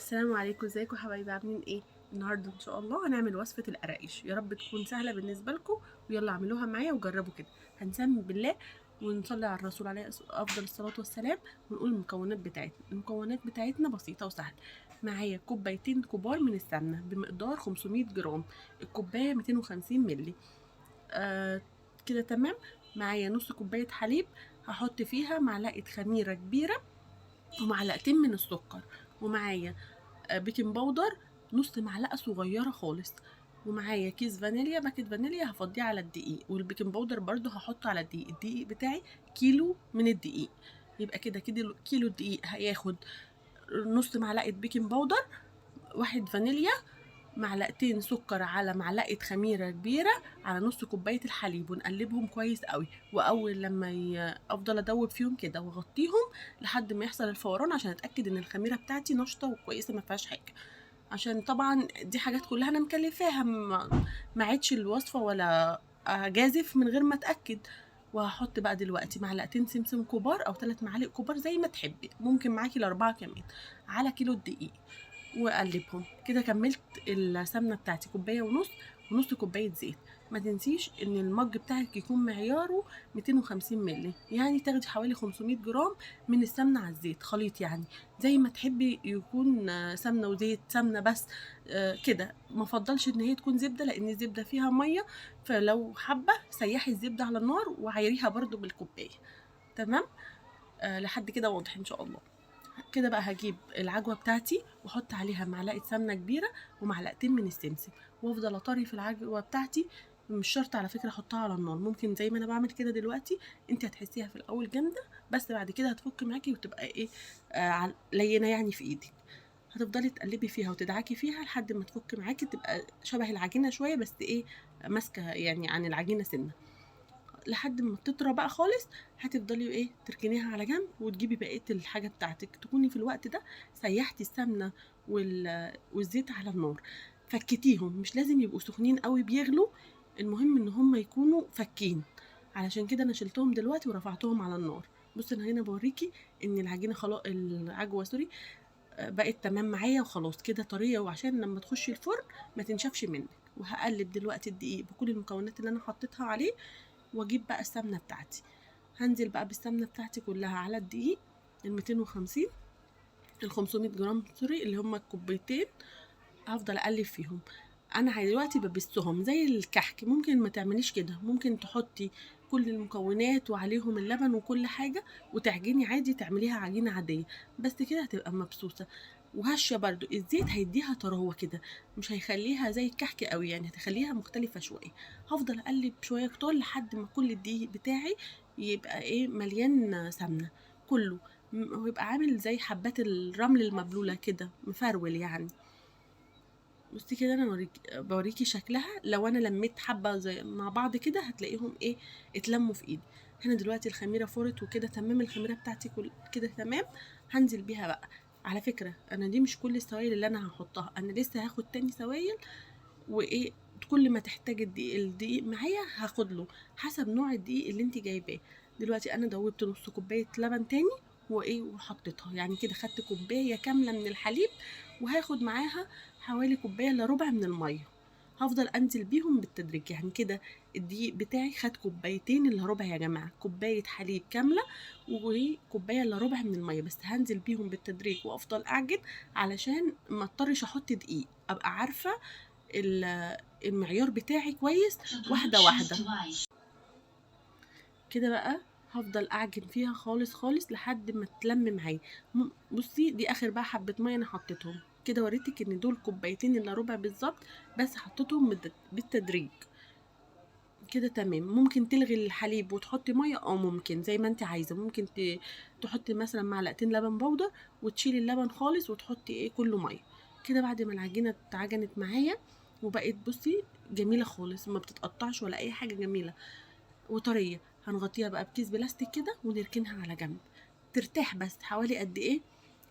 السلام عليكم، ازيكم حبايبي؟ عاملين ايه؟ النهارده ان شاء الله هنعمل وصفه القراقيش، يا رب تكون سهله بالنسبه لكم. ويلا اعملوها معايا وجربوا كده. هنسمي بالله ونصلي على الرسول عليه افضل الصلاه والسلام، ونقول المكونات بتاعتنا بسيطه وسهله. معايا كوبايتين كبار من السمنه بمقدار 500 جرام، الكوبايه 250 مللي. كده تمام. معايا نص كوبايه حليب، هحط فيها معلقه خميره كبيره ومعلقتين من السكر. ومعايا بيكنج باودر نص معلقه صغيره خالص. ومعايا كيس فانيليا، باكت فانيليا هفضيه على الدقيق، والبيكنج باودر برضو هحطه على الدقيق بتاعي كيلو من الدقيق. يبقى كده كيلو الدقيق هياخد نص معلقه بيكنج باودر، واحد فانيليا، معلقتين سكر على معلقه خميره كبيره على نص كوبايه الحليب، ونقلبهم كويس قوي. واول لما افضل ادوب فيهم كده واغطيهم لحد ما يحصل الفوران، عشان اتاكد ان الخميره بتاعتي نشطه وكويسه ما فيهاش حاجه. عشان طبعا دي حاجات كلها انا مكلفاها، ما عيدش الوصفه ولا اجازف من غير ما اتاكد. وهحط بقى دلوقتي معلقتين سمسم كبار او 3 معالق كبار زي ما تحبي، ممكن معاكي الاربعه كمان، على كيلو الدقيق. واقلبهم كده. كملت السمنه بتاعتي كوبايه ونص، ونص كوبايه زيت. ما تنسيش ان المج بتاعك يكون معياره 250 مللي، يعني تاخدي حوالي 500 جرام من السمنه على الزيت، خليط يعني زي ما تحبي يكون، سمنه وزيت، سمنه بس. كده ما فضلش ان هي تكون زبده، لان الزبده فيها ميه، فلو حابه سيحي الزبده على النار وعايريها برضو بالكوبايه. تمام. لحد كده واضح ان شاء الله. كده بقى هجيب العجوه بتاعتي واحط عليها معلقه سمنه كبيره ومعلقتين من السمسم، وافضل اطري في العجوه بتاعتي. مش شرط على فكره احطها على النار، ممكن زي ما انا بعمل كده دلوقتي. انت هتحسيها في الاول جامده، بس بعد كده هتفك معاكي وتبقى ايه، لينه يعني في ايدك. هتفضلي تقلبي فيها وتدعكي فيها لحد ما تفك معاكي، تبقى شبه العجينه شويه، بس ايه، ماسكه يعني عن العجينه سنه. لحد ما تطرى بقى خالص، هتفضلي ايه تركنيها على جنب، وتجيبي بقيه الحاجه بتاعتك، تكوني في الوقت ده سيحتي السمنه والزيت على النار. فكتيهم، مش لازم يبقوا سخنين قوي بيغلوا، المهم ان هم يكونوا فكين. علشان كده انا شلتهم دلوقتي ورفعتهم على النار. بصي انا هنا بوريكي ان العجينه خلاص، العجوه سوري، بقت تمام معايا وخلاص كده طريه، وعشان لما تخشي الفرن ما تنشفش منك. وهقلب دلوقتي الدقيق بكل المكونات اللي انا حطيتها عليه، واجيب بقى السمنه بتاعتي. هنزل بقى بالسمنه بتاعتي كلها على الدقيق، ال 250، ال 500 جرام سوري، اللي هما الكوبايتين. هفضل اقلب فيهم. انا دلوقتي ببسهم زي الكحك، ممكن ما تعمليش كده، ممكن تحطي كل المكونات وعليهم اللبن وكل حاجه وتعجني عادي، تعمليها عجينه عاديه، بس كده هتبقى مبسوسه. وهشه برضو الزيت هيديها طراوه كده، مش هيخليها زي الكحك قوي، يعني هتخليها مختلفه شويه. هفضل اقلب شويه كتار لحد ما كل الدقيق بتاعي يبقى ايه، مليان سمنه كله، ويبقى عامل زي حبات الرمل المبلوله كده، مفرول يعني. بصي كده انا بوريكي شكلها، لو انا لميت حبه زي مع بعض كده هتلاقيهم ايه، اتلموا في ايدي. هنا دلوقتي الخميره فرت وكده تمام، الخميره بتاعتي كل كده تمام. هنزل بيها بقى. على فكره انا دي مش كل السوائل اللي انا هحطها، انا لسه هاخد تاني سوائل. وايه، كل ما تحتاج الدقيق معايا هاخد له حسب نوع الدقيق اللي انت جايباه. دلوقتي انا دوبت نص كوبايه لبن تاني، وايه وحطيتها، يعني كده خدت كوبايه كامله من الحليب، وهاخد معاها حوالي كوبايه الا ربع من الميه. هفضل انزل بيهم بالتدريج، يعني كده الدقيق بتاعي خد كوبايتين الا ربع يا جماعه، كوبايه حليب كامله وكوبايه الا ربع من الميه، بس هنزل بيهم بالتدريج وافضل اعجن، علشان ما اضطرش احط دقيق، ابقى عارفه المعيار بتاعي كويس، واحده واحده كده بقى. هفضل اعجن فيها خالص خالص لحد ما تلم معايا. بصي دي اخر بقى حبه ميه انا حطيتهم، كده وريتك ان دول كوبايتين الا ربع بالظبط، بس حطيتهم بالتدريج. كده تمام. ممكن تلغي الحليب وتحطي ميه، او ممكن زي ما انت عايزه، ممكن تحطي مثلا معلقتين لبن بودر، وتشيلي اللبن خالص وتحطي ايه كله ميه. كده بعد ما العجينه اتعجنت معايا وبقت بصي جميله خالص، ما بتتقطعش ولا اي حاجه، جميله وطريه. هنغطيها بقى بكيس بلاستيك كده ونركنها على جنب ترتاح. بس حوالي قد ايه،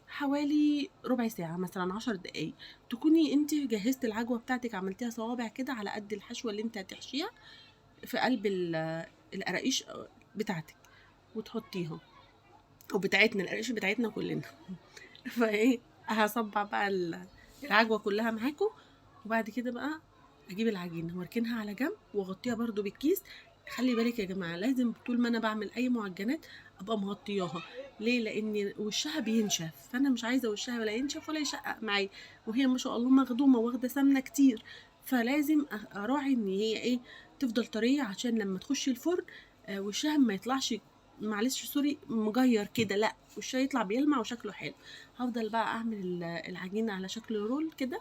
حوالي ربع ساعة مثلا 10 دقايق، تكوني انت جهزت العجوة بتاعتك، عملتيها صوابع كده على قد الحشوة اللي انت هتحشيها في قلب القراقيش بتاعتك، وتحطيها. وبتاعتنا القراقيش بتاعتنا كلنا فايه، هصبع بقى العجوه كلها معاكم. وبعد كده بقى اجيب العجينه واركنها على جنب واغطيها برده بالكيس. خلي بالك يا جماعه، لازم طول ما انا بعمل اي معجنات ابقى مغطياها. ليه؟ لان وشها بينشف، فانا مش عايزه وشها ولا ينشف ولا يشقق معايا، وهي ما شاء الله مخدومه واخده سمنه كتير. فلازم اراعي ان هي ايه، تفضل طريه عشان لما تخش الفرن وشها ما يطلعش، معلش سوري، مجير كده، لا وشها يطلع بيلمع وشكله حلو. هفضل بقى اعمل العجينه على شكل رول كده،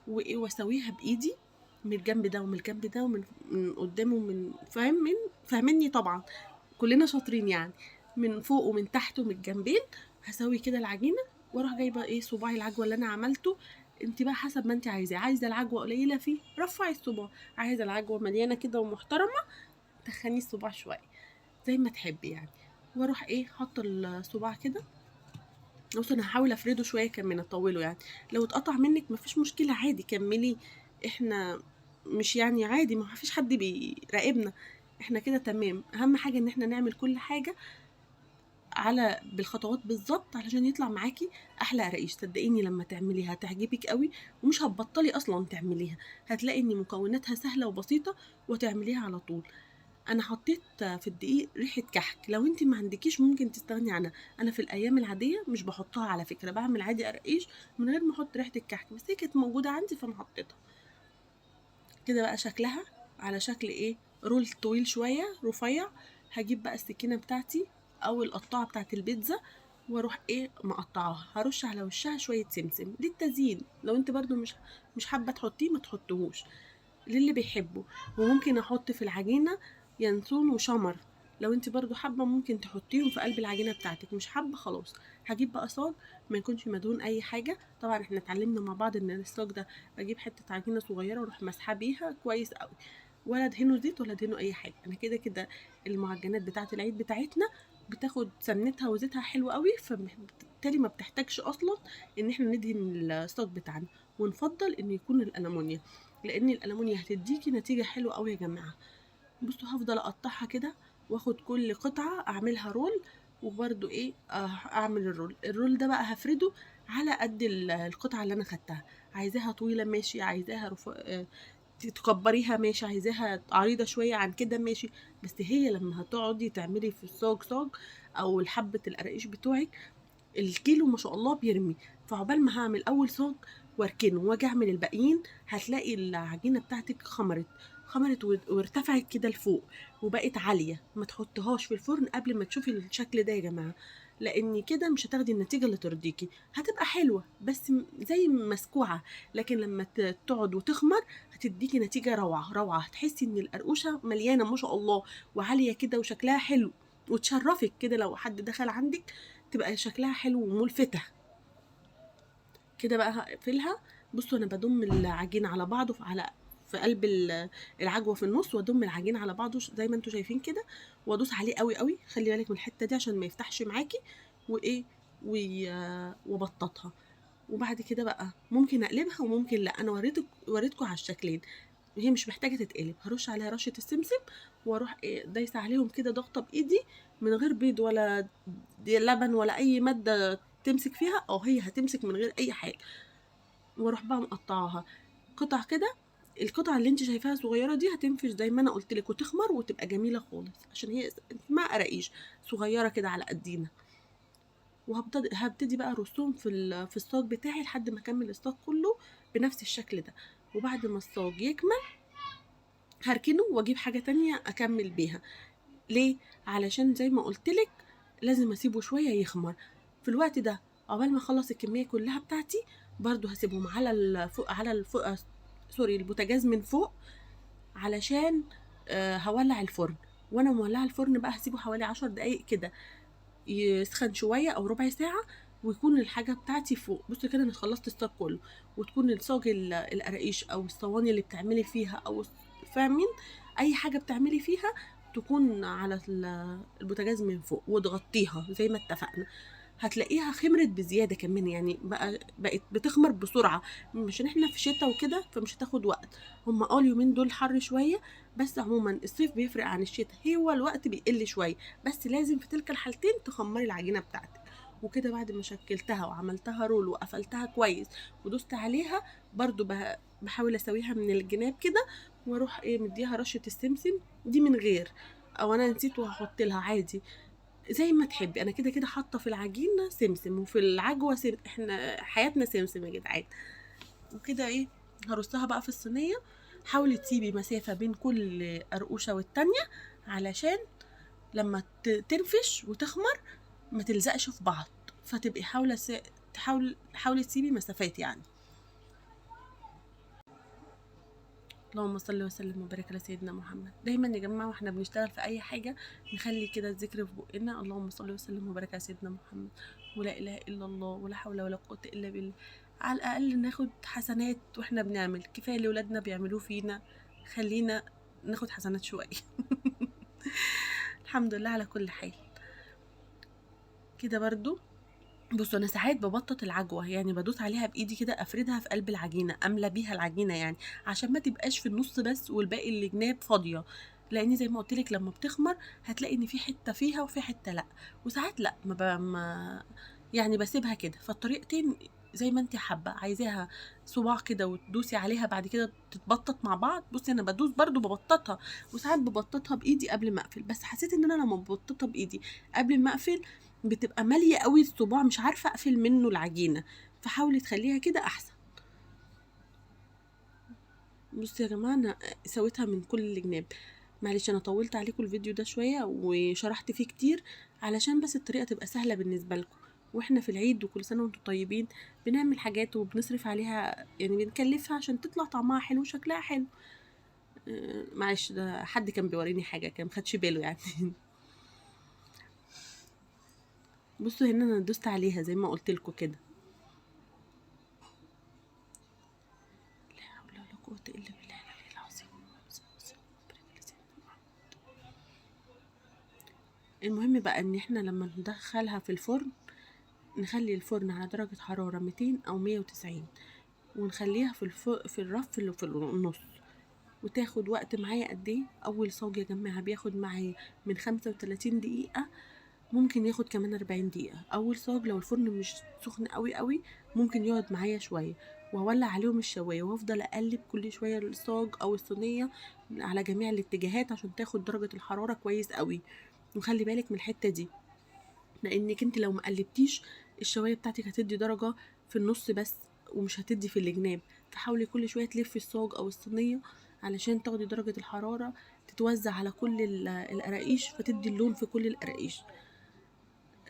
واسويها بايدي من الجنب ده ومن الجنب ده ومن قدام ومن فاهميني طبعا، كلنا شاطرين يعني، من فوق ومن تحت ومن الجنبين. هسوي كده العجينه واروح جايبه ايه صباعي العجوه اللي انا عملته. انت بقى حسب ما انت عايزه العجوه قليله فيه رفعي الصباع، عايزه العجوه مليانه كده ومحترمه تخني الصباع شويه زي ما تحبي يعني. واروح ايه حاطه الصباع كده. بص انا هحاول افرده شويه كمان اطوله يعني، لو اتقطع منك مفيش مشكله عادي كملي. احنا مش يعني عادي، ما فيش حد بيراقبنا، احنا كده تمام. اهم حاجه ان احنا نعمل كل حاجه على بالخطوات بالظبط علشان يطلع معاكي احلى قراقيش. صدقيني لما تعمليها هتعجبك قوي ومش هتبطلي اصلا تعمليها، هتلاقي ان مكوناتها سهله وبسيطه وتعمليها على طول. انا حطيت في الدقيق ريحه كحك، لو انت ما عندكيش ممكن تستغني عنها. انا في الايام العاديه مش بحطها على فكره، بعمل عادي قرقيش من غير ما احط ريحه الكحك، بس هي كانت موجوده عندي فانا حطيتها. كده بقى شكلها على شكل ايه، رول طويل شويه رفيع. هجيب بقى السكينه بتاعتي او القطاعه بتاعت البيتزا واروح ايه مقطعاها، هرش على وشها شويه سمسم للتزيين، لو انت برضو مش حابه تحطيه ما تحطوهوش، للي بيحبه. وممكن احط في العجينه ينسون وشمر، لو انت برضو حابه ممكن تحطيهم في قلب العجينه بتاعتك، مش حابه خلاص. هجيب بقى صاج ما يكونش مدهون اي حاجه، طبعا احنا اتعلمنا مع بعض ان الصاج ده بجيب حته عجينه صغيره واروح مسحه بيها كويس قوي، ولا ادهنه زيت ولا ادهنه اي حاجه. انا كده كده المعجنات بتاعه العيد بتاعتنا بتاخد سمنتها وزيتها حلو قوي، فبالتالي ما بتحتاجش اصلا ان احنا ندهن الصاج بتاعنا. ونفضل ان يكون الالومنيا، لان الالومنيا هتديكي نتيجه حلوه قوي يا جماعه. بصوا هفضل اقطعها كده واخد كل قطعه اعملها رول، وبرده ايه اعمل الرول ده بقى هفرده على قد القطعه اللي انا خدتها. عايزاها طويله ماشي، عايزاها تكبريها ماشي، عايزاها عريضه شويه عن كده ماشي. بس هي لما هتقعدي تعملي في الصاج او الحبه القراقيش بتوعك الكيلو ما شاء الله بيرمي. فعقبال ما هعمل اول صاج واركنه واجي اعمل الباقيين هتلاقي العجينه بتاعتك خمرت وارتفعت كده لفوق وبقت عاليه. ما تحطهاش في الفرن قبل ما تشوفي الشكل ده يا جماعه، لان كده مش هتاخدي النتيجه اللي ترضيكي. هتبقى حلوه بس زي مسكوعه، لكن لما تقعد وتخمر هتديكي نتيجه روعه روعه. هتحسي ان القرقوشه مليانه ما شاء الله وعاليه كده وشكلها حلو، وتشرفك كده لو حد دخل عندك تبقى شكلها حلو وملفتة. كده بقى هقفلها. بصوا انا بضم العجين على بعضه في قلب العجوه في النص، وادم العجين على بعضه زي ما انتم شايفين كده، وادوس عليه قوي قوي. خلي بالك من الحته دي عشان ما يفتحش معاكي وايه وبططها. وبعد كده بقى ممكن اقلبها وممكن لا، انا وريتكم على الشكلين. هي مش محتاجه تتقلب، هرش عليها رشه السمسم واروح ايه دايسه عليهم كده ضغطه بايدي من غير بيض ولا لبن ولا اي ماده تمسك فيها، او هي هتمسك من غير اي حاجه. واروح بقى مقطعاها قطع كده. القطعه اللي انت شايفاها صغيره دي هتنفش زي ما انا قلت لك وتخمر وتبقى جميله خالص، عشان هي اسمها قراقيش صغيره كده على قدينا. وهبتدي بقى ارصهم في الصاج بتاعي لحد ما اكمل الصاج كله بنفس الشكل ده. وبعد ما الصاج يكمل هركنه واجيب حاجه تانية اكمل بيها. ليه؟ علشان زي ما قلتلك لازم اسيبه شويه يخمر. في الوقت ده عقبال ما اخلص الكميه كلها بتاعتي برضو هسيبهم على الفوق سوري البوتاجاز من فوق، علشان هولع الفرن. وانا مولعه الفرن بقى هسيبه حوالي 10 دقايق كده يسخن شويه او ربع ساعه، ويكون الحاجه بتاعتي فوق. بصي كده انا خلصت الصاج كله، وتكون الصاج القراقيش او الصواني اللي بتعملي فيها او فاهمين اي حاجه بتعملي فيها تكون على البوتاجاز من فوق وتغطيها زي ما اتفقنا. هتلاقيها خمرت بزياده كمان، يعني بقت بتخمر بسرعه، عشان احنا في شتاء وكده فمش هتاخد وقت. هما اليومين دول حر شويه، بس عموما الصيف بيفرق عن الشتاء، هو الوقت بيقل شويه، بس لازم في تلك الحالتين تخمري العجينه بتاعتك. وكده بعد ما شكلتها وعملتها رول وقفلتها كويس ودوست عليها برضو بحاول اسويها من الجناب كده، واروح ايه مديها رشه السمسم دي من غير، او انا نسيت وهحط لها عادي زي ما تحبي. انا كده كده حاطه في العجينه سمسم وفي العجوه احنا حياتنا سمسم يا جدعان. وكده ايه هرصها بقى في الصينيه. حاولي تسيبي مسافه بين كل قرقوشه والتانيه علشان لما تنفش وتخمر ما تلزقش في بعض، فتبقي حاولي تسيبي مسافات يعني. اللهم صل وسلم وبارك على سيدنا محمد. دايما يا جماعه واحنا بنشتغل في اي حاجه نخلي كده الذكر في بقنا، اللهم صل وسلم وبارك على سيدنا محمد، ولا اله الا الله، ولا حول ولا قوه الا بالله. على الاقل ناخد حسنات واحنا بنعمل، كفايه اللي ولادنا بيعملوه فينا، خلينا ناخد حسنات شويه. الحمد لله على كل حال. كده برضو بصوا انا ساعات ببطط العجوه، يعني بدوس عليها بايدي كده افردها في قلب العجينه، املى بيها العجينه يعني عشان ما تبقاش في النص بس والباقي الجناب فاضيه، لان زي ما قلت لك لما بتخمر هتلاقي ان في حته فيها وفي حته لا، وساعات لا ما يعني بسيبها كده. فالطريقتين زي ما انت حابه، عايزاها صباع كده وتدوسي عليها بعد كده تتبطط مع بعض. بصي انا بدوس برضو ببططها، وساعات ببططها بايدي قبل ما اقفل، بس حسيت ان انا لما ببططها بايدي قبل ما اقفل بتبقى ماليه قوي الصباع، مش عارفه اقفل منه العجينه، فحاولي تخليها كده احسن. بصوا يا جماعه انا سويتها من كل الجناب. معلش انا طولت عليكم الفيديو ده شويه وشرحت فيه كتير علشان بس الطريقه تبقى سهله بالنسبه لكم، واحنا في العيد وكل سنه وانتم طيبين بنعمل حاجات وبنصرف عليها يعني بنكلفها عشان تطلع طعمها حلو وشكلها حلو. معلش ده حد كان بيوريني حاجه كان مخدش باله يعني. بصوا هنا انا دوست عليها زي ما قلت لكم كده. لا حول ولا قوه الا بالله العلي العظيم. المهم بقى ان احنا لما ندخلها في الفرن نخلي الفرن على درجة حرارة 200 او 190، ونخليها في الرف اللي في النص. وتاخد وقت معايا قد ايه؟ اول صاج يا جماعة بياخد معايا من 35 دقيقة، ممكن ياخد كمان 40 دقيقة. اول صاج لو الفرن مش سخن قوي قوي ممكن يقعد معايا شوية، وهولع عليهم الشواية وافضل اقلب كل شوية الصاج او الصينية على جميع الاتجاهات عشان تاخد درجة الحرارة كويس قوي. وخلي بالك من الحتة دي، لانك انت لو مقلبتيش الشوايه بتاعتك هتدي درجه في النص بس ومش هتدي في الجناب. فحاولي كل شويه تلفي الصاج او الصينيه علشان تاخدي درجه الحراره تتوزع على كل القراقيش فتدي اللون في كل القراقيش.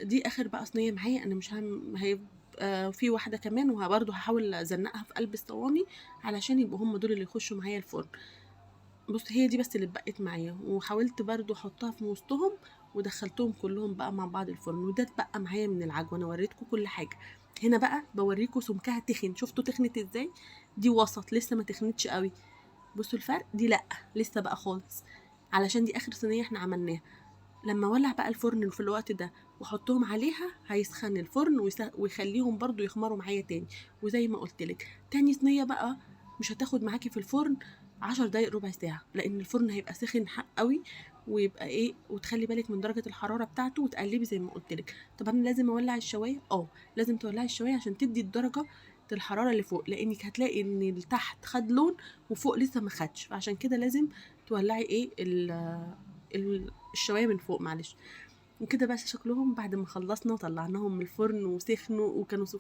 دي اخر بقى صينيه معايا، انا مش هيبقى في واحده كمان وبرضه هحاول ازنقها في قلب الصواني علشان يبقوا هم دول اللي يخشوا معايا الفرن. بص هي دي بس اللي اتبقت معايا، وحاولت برضو احطها في وسطهم ودخلتهم كلهم بقى مع بعض الفرن. وده اتبقى معايا من العجوه. انا وريتكم كل حاجه، هنا بقى بوريكم سمكها تخن. شفتوا تخنت ازاي؟ دي وسط لسه ما تخنتش قوي. بصوا الفرق، دي لا لسه بقى خالص، علشان دي اخر صينيه احنا عملناها. لما ولع بقى الفرن في الوقت ده واحطهم عليها هيسخن الفرن ويخليهم برضو يخمروا معايا تاني. وزي ما قلت لك تاني صينيه بقى مش هتاخد معاكي في الفرن 10 دقايق ربع ساعه، لان الفرن هيبقى سخن حق قوي ويبقى ايه. وتخلي بالك من درجه الحراره بتاعته وتقلبي زي ما قلت لك. طب انا لازم اولع الشوايه؟ لازم تولعي الشوايه عشان تدي الدرجه الحراره اللي فوق، لانك هتلاقي ان اللي تحت خد لون وفوق لسه ما خدش، فعشان كده لازم تولعي ايه الشوايه من فوق. معلش. وكده بقى شكلهم بعد ما خلصنا وطلعناهم من الفرن وسخنوا وكانوا سخنين